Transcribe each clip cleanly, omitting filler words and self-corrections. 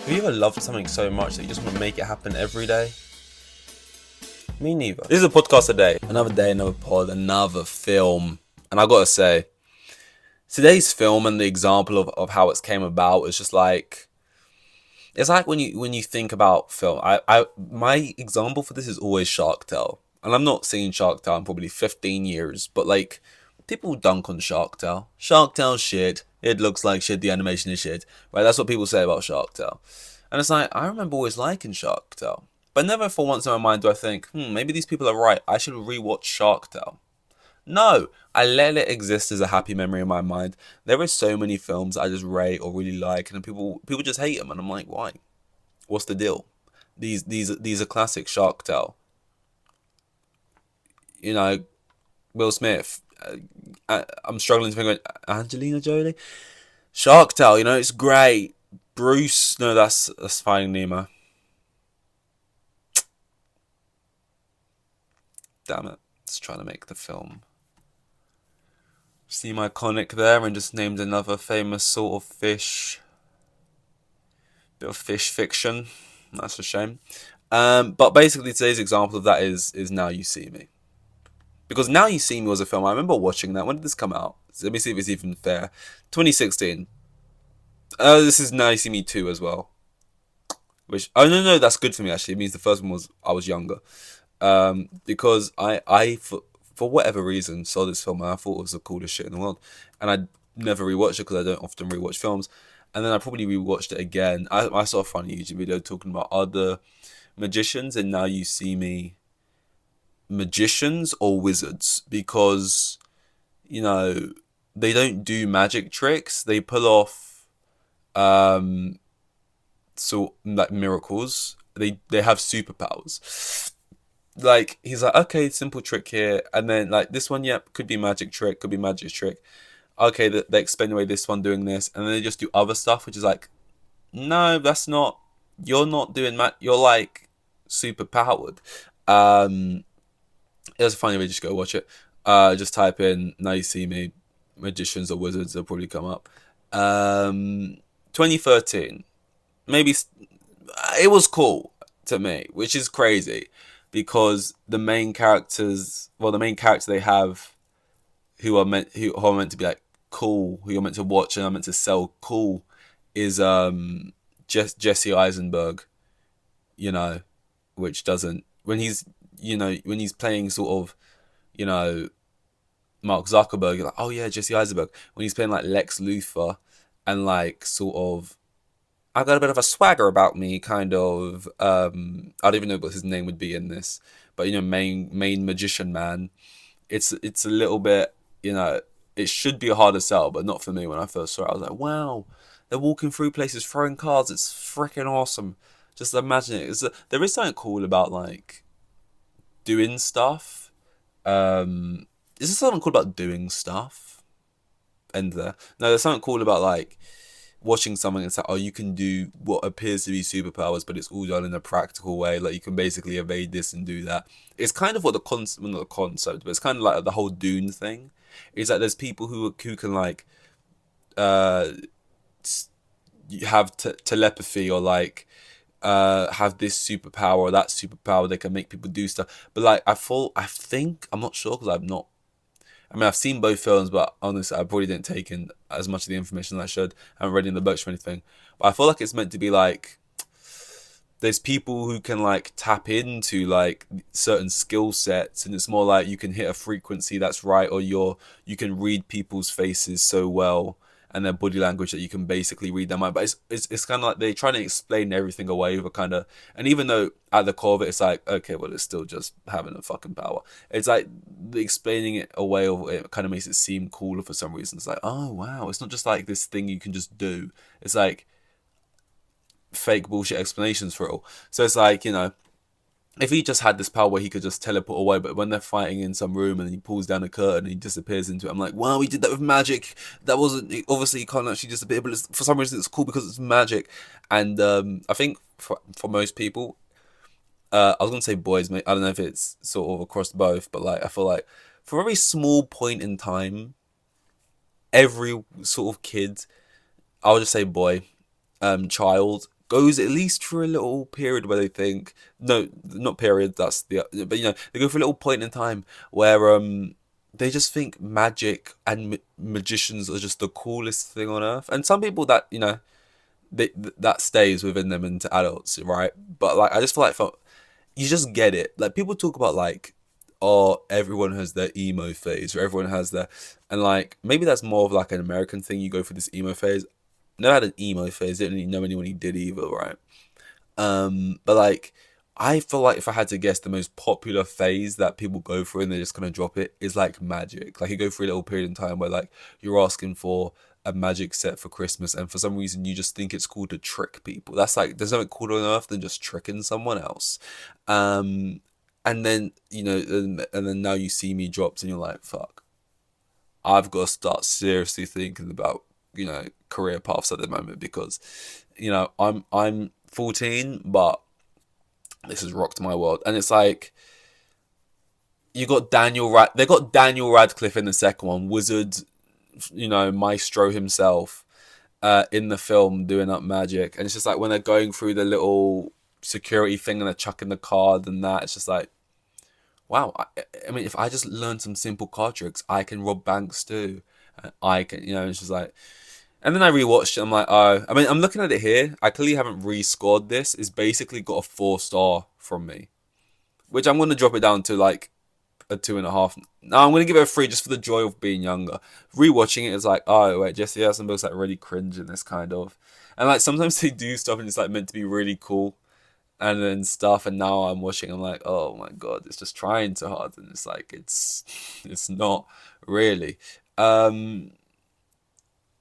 Have you ever loved something so much that you just want to make it happen every day? Me neither. This is a podcast a day. Another day, another pod, another film. And I gotta say, today's film and the example of how it's came about is just like, it's like when you think about film. My example for this is always Shark Tale. And I'm not seeing Shark Tale in probably 15 years, but like, people dunk on Shark Tale. Shark Tale's shit. It looks like shit. The animation is shit. Right? That's what people say about Shark Tale. And it's like, I remember always liking Shark Tale. But never for once in my mind do I think, maybe these people are right. I should rewatch Shark Tale. No, I let it exist as a happy memory in my mind. There are so many films I just rate or really like, and people just hate them, and I'm like, why? What's the deal? These are classic. Shark Tale. You know, Will Smith. I'm struggling to think of Angelina Jolie. Shark Tale. You know, it's great. Bruce. No, that's Finding Nemo. Damn it. Just trying to make the film seem iconic there and just named another famous sort of fish. Bit of fish fiction. That's a shame. But basically today's example of that is Now You See Me. Because Now You See Me was a film. I remember watching that. When did this come out? Let me see if it's even fair. 2016. This is Now You See Me 2 as well. Which, oh no, that's good for me actually. It means the first one was I was younger. Because I for whatever reason saw this film and I thought it was the coolest shit in the world, and I never rewatched it because I don't often rewatch films, and then I probably rewatched it again. I saw a funny YouTube video talking about other magicians, and Now You See Me magicians or wizards, because they don't do magic tricks, they pull off so like miracles. They have superpowers. Like, he's like, okay, simple trick here, and then like this one, yep, could be magic trick, could be magic trick. Okay, they explain away this one doing this, and then they just do other stuff, which is like, no, that's not. You're not doing You're like super powered. It's a funny way. Just go watch it. Just type in "Now You See Me," magicians or wizards. They'll probably come up. 2013, maybe it was cool to me, which is crazy. Because the main character they have, who are meant to be like cool, who you're meant to watch and are meant to sell cool, is Jesse Eisenberg. Which doesn't, when he's playing sort of, Mark Zuckerberg, you're like, oh yeah, Jesse Eisenberg. When he's playing like Lex Luthor, and like sort of, I got a bit of a swagger about me, kind of. I don't even know what his name would be in this, but main magician man. It's a little bit, it should be a harder sell, but not for me. When I first saw it, I was like, wow, they're walking through places, throwing cards. It's freaking awesome. Just imagine it. There is something cool about like doing stuff. Is there something cool about doing stuff? End there. No, there's something cool about like watching something and say, oh, you can do what appears to be superpowers, but it's all done in a practical way. Like, you can basically evade this and do that. It's kind of what the concept, well, not the concept, but it's kind of like the whole Dune thing. Is that there's people who can like have telepathy, or like have this superpower or that superpower. They can make people do stuff. But like, I'm not sure, because I've seen both films, but honestly, I probably didn't take in as much of the information as I should. I haven't read in the books or anything. But I feel like it's meant to be like, there's people who can like tap into like certain skill sets, and it's more like you can hit a frequency that's right, or you can read people's faces so well and their body language that you can basically read their mind. But it's kind of like they're trying to explain everything away with a kind of, and even though at the core of it, it's like, okay, well, it's still just having a fucking power. It's like the explaining it away, or it kind of makes it seem cooler for some reason. It's like, oh wow, it's not just like this thing you can just do. It's like fake bullshit explanations for it all. So it's like, if he just had this power where he could just teleport away, but when they're fighting in some room and he pulls down a curtain and he disappears into it, I'm like, wow, he did that with magic. That wasn't, obviously he can't actually disappear, but for some reason it's cool because it's magic. And I think for most people, I was going to say boys, I don't know if it's sort of across both, but like, I feel like for a very small point in time, every sort of kid, I would just say boy, child, goes at least through a little period where they think, no, not period, that's the, but they go for a little point in time where they just think magic and magicians are just the coolest thing on earth. And some people that, that stays within them into adults, right? But like, I just feel like you just get it. Like, people talk about like, oh, everyone has their emo phase, or everyone has their, and like, maybe that's more of like an American thing. You go through this emo phase. Never had an emo phase. Didn't really know anyone who did either, right? But like, I feel like if I had to guess, the most popular phase that people go through and they're just gonna drop it is like magic. Like, you go through a little period in time where like you're asking for a magic set for Christmas, and for some reason you just think it's cool to trick people. That's like, there's nothing cooler on earth than just tricking someone else. Um, and then and then Now You See Me drops, and you're like, fuck, I've got to start seriously thinking about career paths at the moment, because I'm 14, but this has rocked my world. And it's like, they got Daniel Radcliffe in the second one, wizard, maestro himself, in the film doing up magic. And it's just like, when they're going through the little security thing and they're chucking the card and that, it's just like, wow. I mean, if I just learn some simple card tricks, I can rob banks too. I can, it's just like, and then I rewatched it. I'm like, oh, I mean, I'm looking at it here. I clearly haven't rescored this. It's basically got a 4-star from me, which I'm going to drop it down to like a 2.5. No, I'm going to give it a 3 just for the joy of being younger. Rewatching it is like, oh, wait, Jesse Eisenberg's like really cringe in this kind of. And like, sometimes they do stuff and it's like meant to be really cool and then stuff. And now I'm watching, I'm like, oh my God, it's just trying too hard. And it's like, it's not really.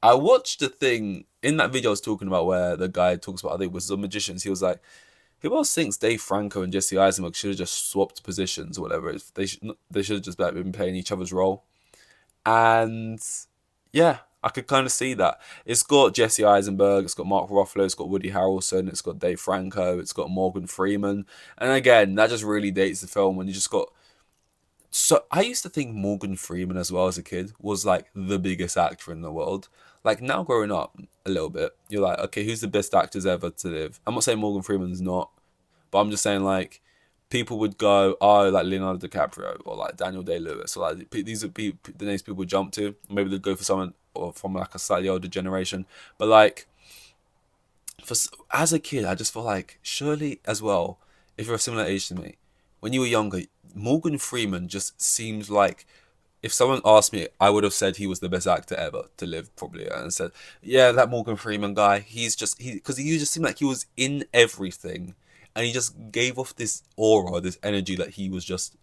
I watched a thing in that video I was talking about where the guy talks about, I think it was the magicians. He was like, who else thinks Dave Franco and Jesse Eisenberg should have just swapped positions or whatever? They should have just been playing each other's role. And yeah, I could kind of see that. It's got Jesse Eisenberg, it's got Mark Ruffalo, it's got Woody Harrelson, it's got Dave Franco, it's got Morgan Freeman. And again, that just really dates the film when you just got. So I used to think Morgan Freeman as well as a kid was like the biggest actor in the world. Like, now growing up a little bit, you're like, okay, who's the best actors ever to live? I'm not saying Morgan Freeman's not, but I'm just saying like people would go, oh, like Leonardo DiCaprio or like Daniel Day-Lewis, or like these are the names people would jump to. Maybe they'd go for someone or from like a slightly older generation. But like, as a kid, I just feel like surely as well, if you're a similar age to me, when you were younger, Morgan Freeman just seems like, if someone asked me, I would have said he was the best actor ever to live, probably, and said, yeah, that Morgan Freeman guy, because he just seemed like he was in everything, and he just gave off this aura, this energy that he was just,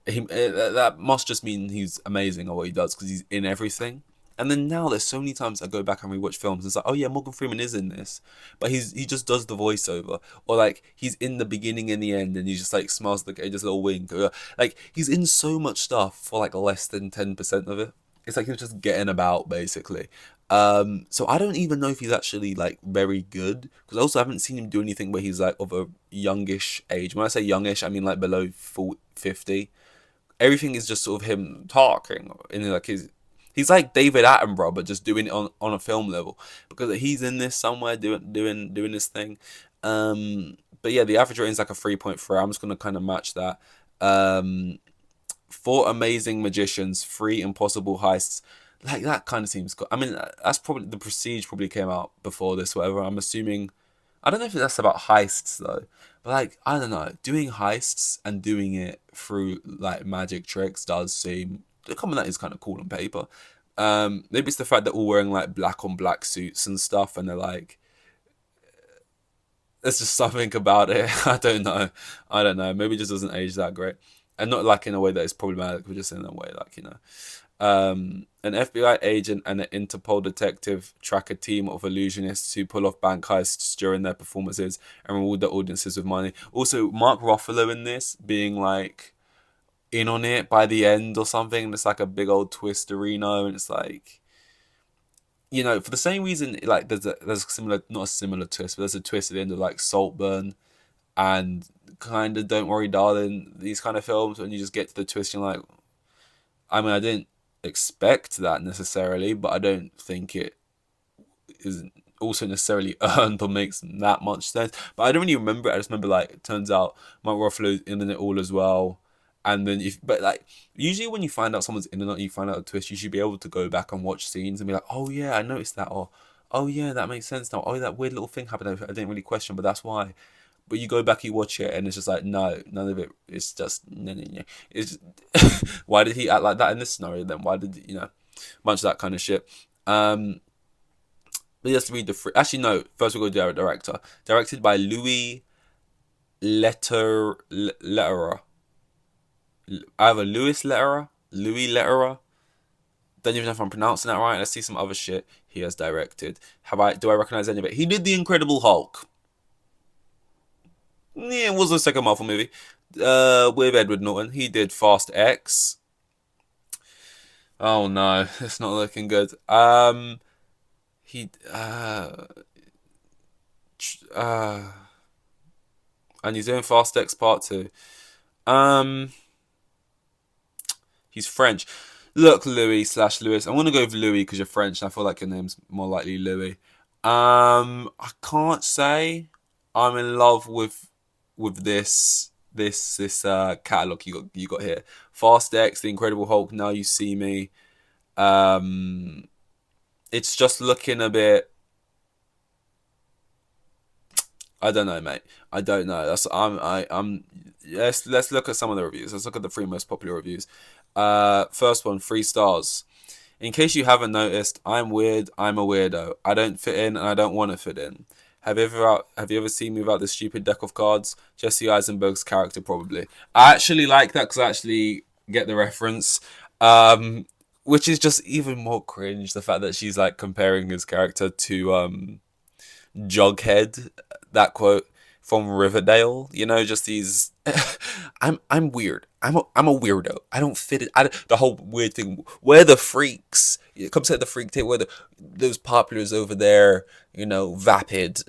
that must just mean he's amazing at what he does, because he's in everything. And then now there's so many times I go back and rewatch films. It's like, oh yeah, Morgan Freeman is in this, but he just does the voiceover, or like he's in the beginning and the end, and he just like smiles like just a little wink. Like, he's in so much stuff for like less than 10% of it. It's like he's just getting about basically. So I don't even know if he's actually like very good, because I also haven't seen him do anything where he's like of a youngish age. When I say youngish, I mean like below 50. Everything is just sort of him talking, and like he's like David Attenborough, but just doing it on a film level, because he's in this somewhere doing this thing. But yeah, the average rating is like a 3.3. I'm just gonna kind of match that. 4 amazing magicians, 3 impossible heists. Like, that kind of seems cool. I mean, that's probably The Prestige probably came out before this, whatever. I'm assuming. I don't know if that's about heists though, but like, I don't know, doing heists and doing it through like magic tricks does seem, the common that is kind of cool on paper. Maybe it's the fact that all wearing like black on black suits and stuff, and they're like, there's just something about it. I don't know. Maybe it just doesn't age that great, and not like in a way that is problematic, but just in a way like, an FBI agent and an Interpol detective track a team of illusionists who pull off bank heists during their performances and reward their audiences with money. Also, Mark Ruffalo in this being like in on it by the end or something, and it's like a big old twisterino, and it's like, for the same reason, like there's a similar, not a similar twist, but there's a twist at the end of like Saltburn and kind of Don't Worry Darling, these kind of films, when you just get to the twist, you're like, I mean, I didn't expect that necessarily, but I don't think it is also necessarily earned or makes that much sense. But I don't really remember it. I just remember like it turns out Mark Ruffalo's in it all as well. And then but like usually when you find out someone's in it, you find out a twist, you should be able to go back and watch scenes and be like, oh yeah, I noticed that, or oh yeah, that makes sense now. Oh, that weird little thing happened. I didn't really question, but that's why. But you go back, you watch it, and it's just like, no, none of it. It's just, no, no, no. It's why did he act like that in this scenario? Then why did bunch of that kind of shit. But let's read actually no. First we'll go to director. Directed by Louis Leterrier. Either Louis Leterrier. Don't even know if I'm pronouncing that right. Let's see some other shit he has directed. Do I recognize any of it? He did The Incredible Hulk. Yeah, it was the second Marvel movie. With Edward Norton. He did Fast X. Oh no, it's not looking good. He and he's doing Fast X Part 2. He's French. Look, Louis/Lewis. I'm gonna go with Louis because you're French, and I feel like your name's more likely Louis. I can't say I'm in love with this catalog you got here. Fast X, The Incredible Hulk, Now You See Me. It's just looking a bit. I don't know, mate. I don't know. Let's look at some of the reviews. Let's look at the 3 most popular reviews. First one, 3 stars. In case you haven't noticed, I'm weird. I'm a weirdo. I don't fit in, and I don't want to fit in. Have you ever seen me without this stupid deck of cards? Jesse Eisenberg's character, probably. I actually like that because I actually get the reference. Which is just even more cringe. The fact that she's like comparing his character to Jughead, that quote from Riverdale. Just these. I'm weird. I'm a weirdo. I don't fit it. The whole weird thing. We're the freaks. Come say the freak tape. Where those populars over there. Vapid.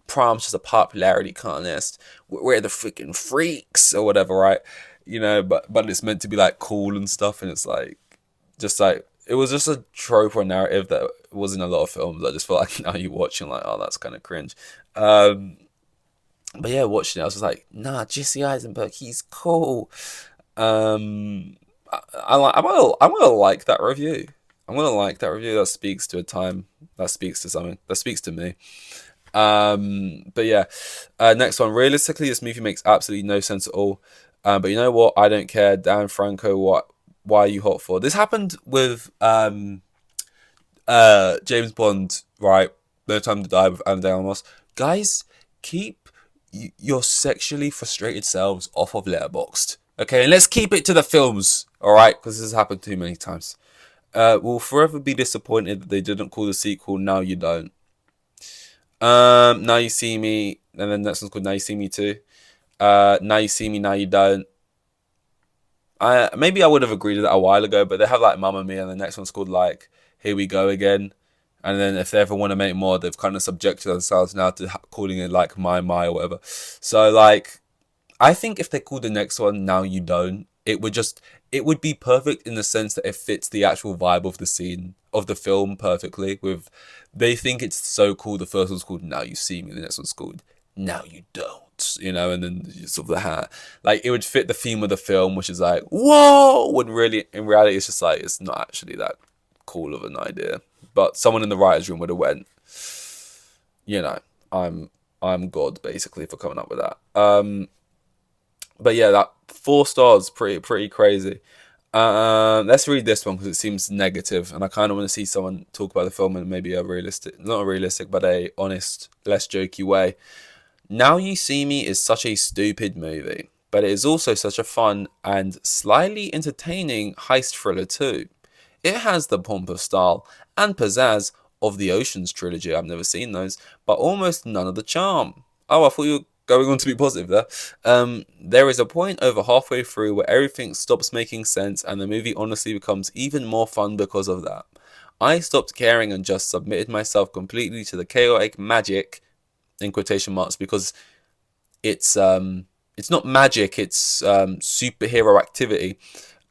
Prom's just a popularity contest. We're the freaking freaks or whatever, right? But it's meant to be like cool and stuff, and it's like just like it was just a trope or narrative that was in a lot of films. I just feel like now you watching like, oh, that's kind of cringe. But yeah, watching it, I was just like, nah, Jesse Eisenberg, he's cool. I'm gonna like that review. I'm gonna like that review. That speaks to a time. That speaks to something. That speaks to me. But yeah, next one. Realistically, this movie makes absolutely no sense at all. But you know what? I don't care. Dan Franco, why are you hot for? This happened with James Bond, right? No Time to Die with Ana de Armas. Guys, keep your sexually frustrated selves off of Letterboxd. Okay, and let's keep it to the films, alright? Because this has happened too many times. We'll forever be disappointed that they didn't call the sequel Now You Don't. Now You See Me, and then next one's called Now You See Me Too. Now You See Me, Now You Don't. Maybe I would have agreed with that a while ago, but they have like Mamma Mia, and the next one's called like Here We Go Again. And then if they ever want to make more, they've kind of subjected themselves now to calling it like My or whatever. So like, I think if they called the next one Now You Don't, it would be perfect in the sense that it fits the actual vibe of the scene of the film perfectly. They think it's so cool. The first one's called Now You See Me, the next one's called Now You Don't. And then sort of the hat, like it would fit the theme of the film, which is like whoa. When really, in reality, it's just like it's not actually that cool of an idea. But someone in the writers' room would have went, I'm God basically for coming up with that. But yeah, that 4 stars, pretty crazy. Let's read this one because it seems negative, and I kind of want to see someone talk about the film in maybe not a realistic, but a honest, less jokey way. Now You See Me is such a stupid movie, but it is also such a fun and slightly entertaining heist thriller too. It has the pomp of style and pizzazz of the Ocean's trilogy. I've never seen those, but almost none of the charm. Oh, I thought you were going on to be positive there. There is a point over halfway through where everything stops making sense and the movie honestly becomes even more fun because of that. I stopped caring and just submitted myself completely to the chaotic magic, in quotation marks, because it's not magic, it's superhero activity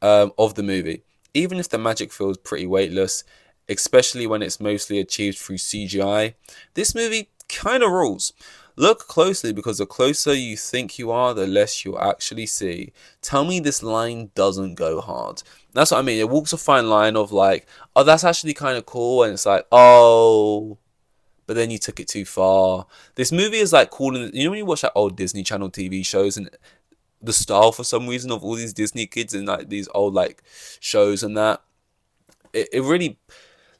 of the movie. Even if the magic feels pretty weightless, especially when it's mostly achieved through CGI. This movie kind of rules. Look closely, because the closer you think you are, the less you'll actually see. Tell me this line doesn't go hard. That's what I mean. It walks a fine line of like, oh, that's actually kind of cool, and it's like, oh, but then you took it too far. This movie is like cool. You know when you watch like old Disney Channel TV shows, and the style for some reason of all these Disney kids and like these old like shows and that, it really,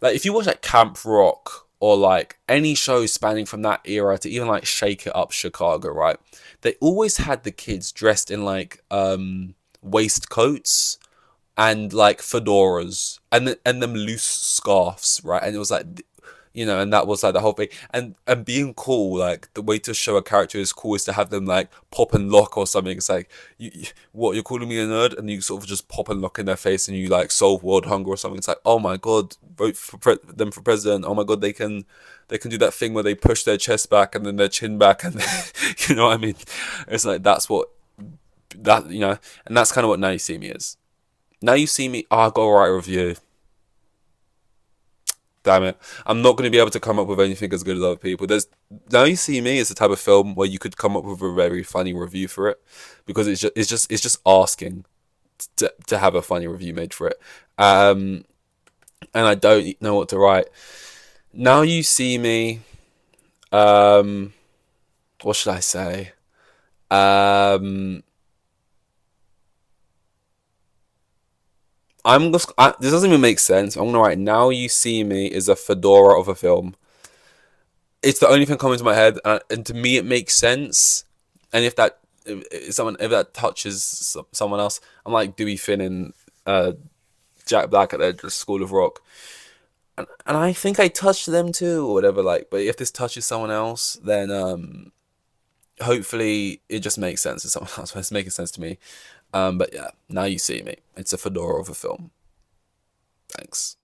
like if you watch like Camp Rock or like any show spanning from that era to even like Shake It Up Chicago, right? They always had the kids dressed in like waistcoats and like fedoras and them loose scarves, right? And it was like, you know, and that was like the whole thing. And being cool, like the way to show a character is cool is to have them like pop and lock or something. It's like, what, you're calling me a nerd, and you sort of just pop and lock in their face and you like solve world hunger or something. It's like, oh my god, vote for them for president. Oh my god, they can do that thing where they push their chest back and then their chin back, and you know what I mean? It's like that's what that, you know, and that's kind of what Now You See Me is. Now You See Me, oh, I've got to write a review. Damn it. I'm not going to be able to come up with anything as good as other people. There's Now You See Me is the type of film where you could come up with a very funny review for it, because it's just asking to have a funny review made for it. And I don't know what to write. Now You See Me, um what should I say? Um this doesn't even make sense. I'm gonna write Now You See Me is a fedora of a film. It's the only thing coming to my head, and to me it makes sense. And if that touches someone else, I'm like Dewey Finn and Jack Black at the School of Rock, and I think I touched them too or whatever. Like, but if this touches someone else, then hopefully it just makes sense to someone else. It's making sense to me. But yeah, Now You See Me. It's a fedora of a film. Thanks.